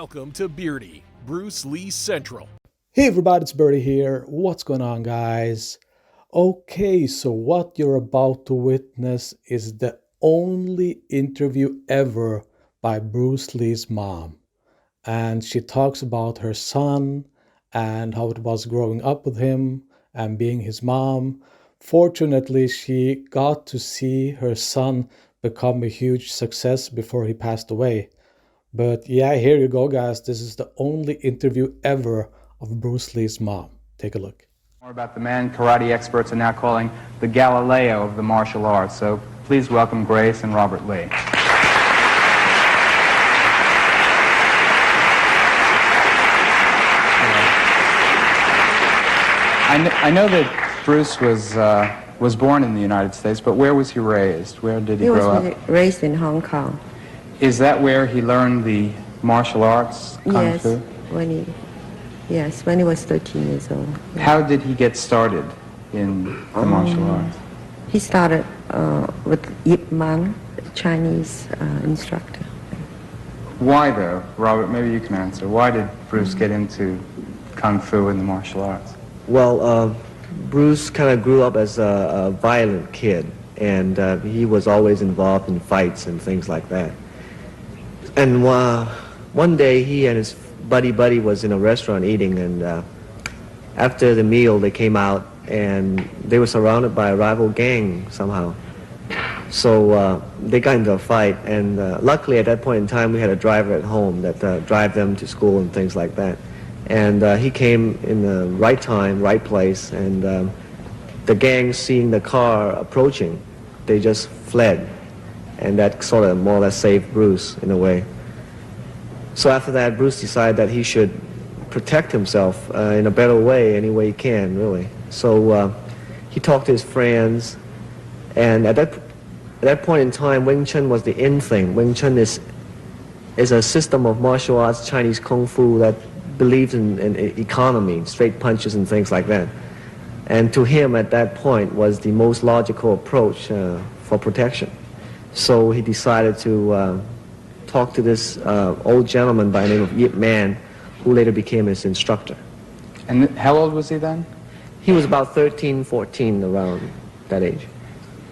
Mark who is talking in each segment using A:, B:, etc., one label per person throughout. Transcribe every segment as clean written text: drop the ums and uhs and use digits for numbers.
A: Welcome to Beardy, Bruce Lee Central.
B: Hey everybody, it's Birdie here. What's going on, guys? Okay, so what you're about to witness is the only interview ever by Bruce Lee's mom. And she talks about her son and how it was growing up with him and being his mom. Fortunately, she got to see her son become a huge success before he passed away. But yeah, here you go, guys. This is the only interview ever of Bruce Lee's mom. Take a look.
C: More about the man karate experts are now calling the Galileo of the martial arts. So please welcome Grace and Robert Lee. I know that Bruce was born in the United States, but where was he raised? Where did he grow up?
D: He was raised in Hong Kong.
C: Is that where he learned the martial arts, Kung Fu?
D: When he was 13 years old. Yeah.
C: How did he get started in the martial arts?
D: He started with 𝘽𝙧𝙪𝙘𝙧, Chinese instructor.
C: Why, though? Robert, maybe you can answer. Why did Bruce get into Kung Fu and the martial arts?
E: Well, Bruce kind of grew up as a violent kid, and he was always involved in fights and things like that. And one day he and his buddy was in a restaurant eating, and after the meal they came out and they were surrounded by a rival gang somehow. So they got into a fight, and luckily at that point in time we had a driver at home that drive them to school and things like that. And he came in the right time, right place, and the gang, seeing the car approaching, they just fled. And that sort of more or less saved Bruce in a way. So after that, Bruce decided that he should protect himself in a better way, any way he can, really. So he talked to his friends, and at that point in time, Wing Chun was the in thing. Wing Chun is a system of martial arts, Chinese Kung Fu, that believes in economy, straight punches and things like that. And to him, at that point, was the most logical approach for protection. So he decided to talk to this old gentleman by the name of Yip Man, who later became his instructor.
C: And how old was he then?
E: He was about 13, 14, around that age.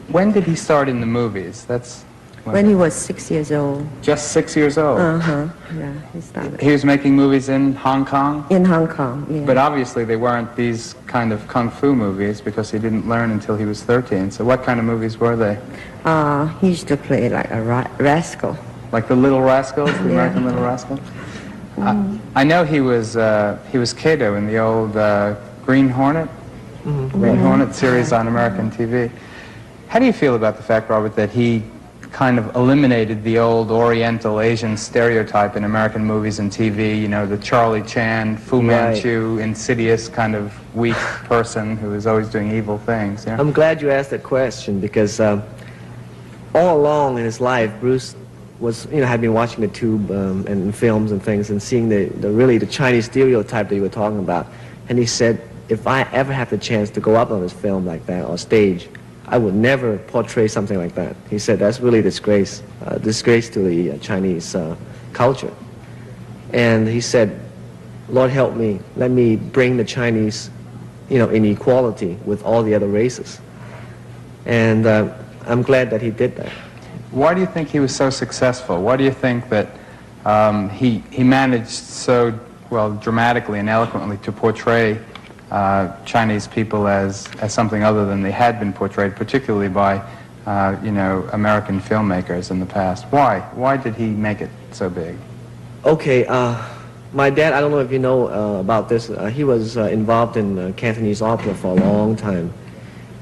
C: When did he start in the movies? That's
D: when he was 6 years old.
C: Just 6 years old?
D: Yeah, he started.
C: He was making movies in Hong Kong?
D: In Hong Kong, yeah.
C: But obviously they weren't these kind of Kung Fu movies because he didn't learn until he was 13. So what kind of movies were they?
D: He used to play like a rascal.
C: Like the Little Rascals, the American Little Rascals? I know he was Kato in the old Green Hornet? Green Hornet series on American TV. How do you feel about the fact, Robert, that he kind of eliminated the old Oriental Asian stereotype in American movies and TV, you know, the Charlie Chan, Fu Manchu, insidious kind of weak person who is always doing evil things? Yeah?
E: I'm glad you asked that question, because all along in his life, Bruce was, had been watching the tube and films and things and seeing the Chinese stereotype that you were talking about. And he said, if I ever have the chance to go up on this film like that, or stage, I would never portray something like that. He said that's really a disgrace to the Chinese culture. And he said, Lord help me, let me bring the Chinese, in equality with all the other races. And I'm glad that he did that.
C: Why do you think he was so successful? Why do you think that he managed so, well, dramatically and eloquently to portray Chinese people as something other than they had been portrayed, particularly by, American filmmakers in the past? Why? Why did he make it so big?
E: Okay, my dad, I don't know if you know about this, he was involved in Cantonese opera for a long time,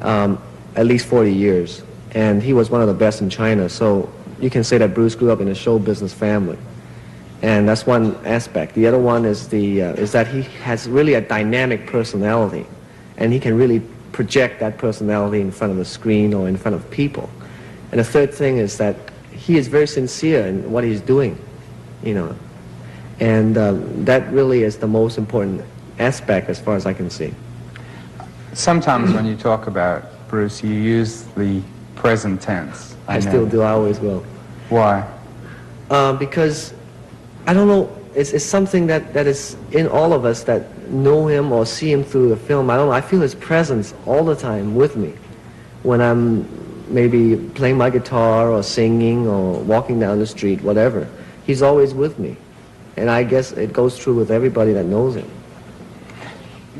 E: at least 40 years, and he was one of the best in China, so you can say that Bruce grew up in a show business family. And that's one aspect. The other one is that he has really a dynamic personality, and he can really project that personality in front of the screen or in front of people. And the third thing is that he is very sincere in what he's doing, and that really is the most important aspect as far as I can see.
C: Sometimes when you talk about Bruce, you use the present tense.
E: I still do. I always will.
C: Why?
E: Because I don't know it's something that is in all of us that know him or see him through the film. I don't know, I feel his presence all the time with me. When I'm maybe playing my guitar or singing or walking down the street, whatever, he's always with me. And I guess it goes true with everybody that knows him.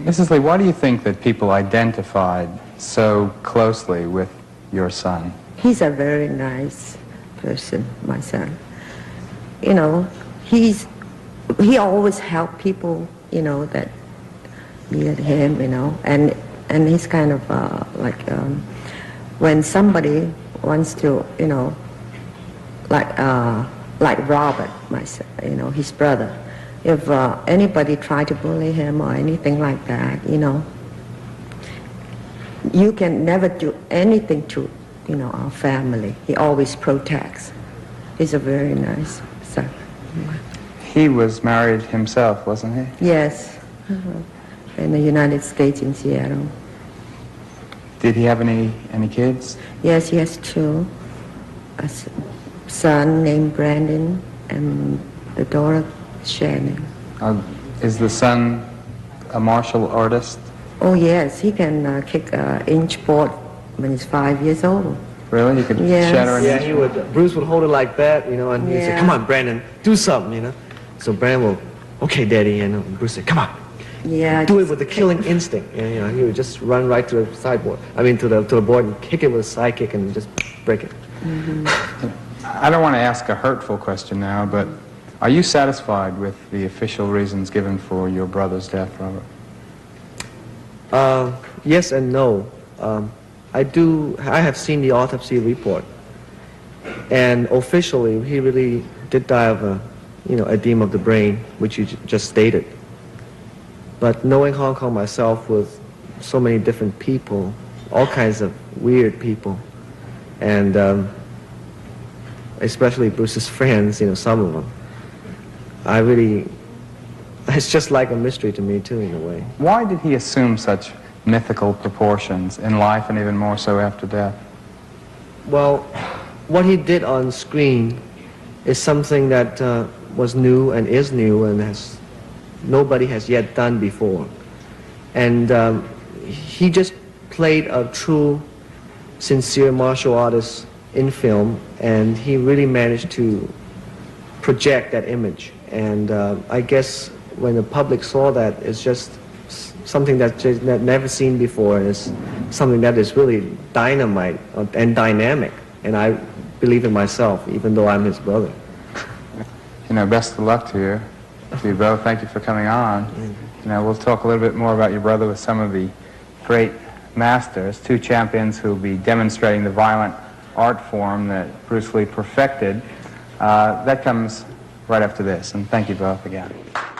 C: Mrs. Lee, why do you think that people identified so closely with your son?
D: He's a very nice person, my son. You know, he always helped people, you know, that needed him, you know, and he's kind of when somebody wants to, you know, like Robert, my son, you know, his brother, if anybody try to bully him or anything like that, you know, you can never do anything to, you know, our family. He always protects. He's a very nice son.
C: He was married himself, wasn't he?
D: Yes, in the United States, in Seattle.
C: Did he have any kids?
D: Yes, he has two. A son named Brandon and the daughter Shannon.
C: Is the son a martial artist?
D: Oh yes, he can kick an inch board when he's 5 years old.
C: Really? He could
D: Yes.
C: shatter an
E: Yeah,
C: inch?
E: Bruce would hold it like that, you know, and he'd say,
D: Yeah.
E: come on, Brandon, do something, you know. So Brandon will, okay, Daddy, and Bruce said, come on,
D: Yeah.
E: do it with the killing instinct. And, you know, he would just run right to the sideboard, to the board and kick it with a side kick and just break it.
C: I don't want to ask a hurtful question now, but are you satisfied with the official reasons given for your brother's death, Robert?
E: Yes and no. I have seen the autopsy report, and officially he really did die of a, you know, edema of the brain, which you just stated. But knowing Hong Kong myself with so many different people, all kinds of weird people, and especially Bruce's friends, you know, some of them, it's just like a mystery to me too, in a way.
C: Why did he assume such mythical proportions in life and even more so after death?
E: Well, what he did on screen is something that was new and is new and nobody has yet done before. And he just played a true, sincere martial artist in film, and he really managed to project that image. And I guess when the public saw that, it's just something that's never seen before, and it's something that is really dynamite and dynamic. And I believe in myself, even though I'm his brother.
C: You know, best of luck to you both. Thank you for coming on. You know, we'll talk a little bit more about your brother with some of the great masters, two champions who will be demonstrating the violent art form that Bruce Lee perfected. That comes right after this, and thank you both again.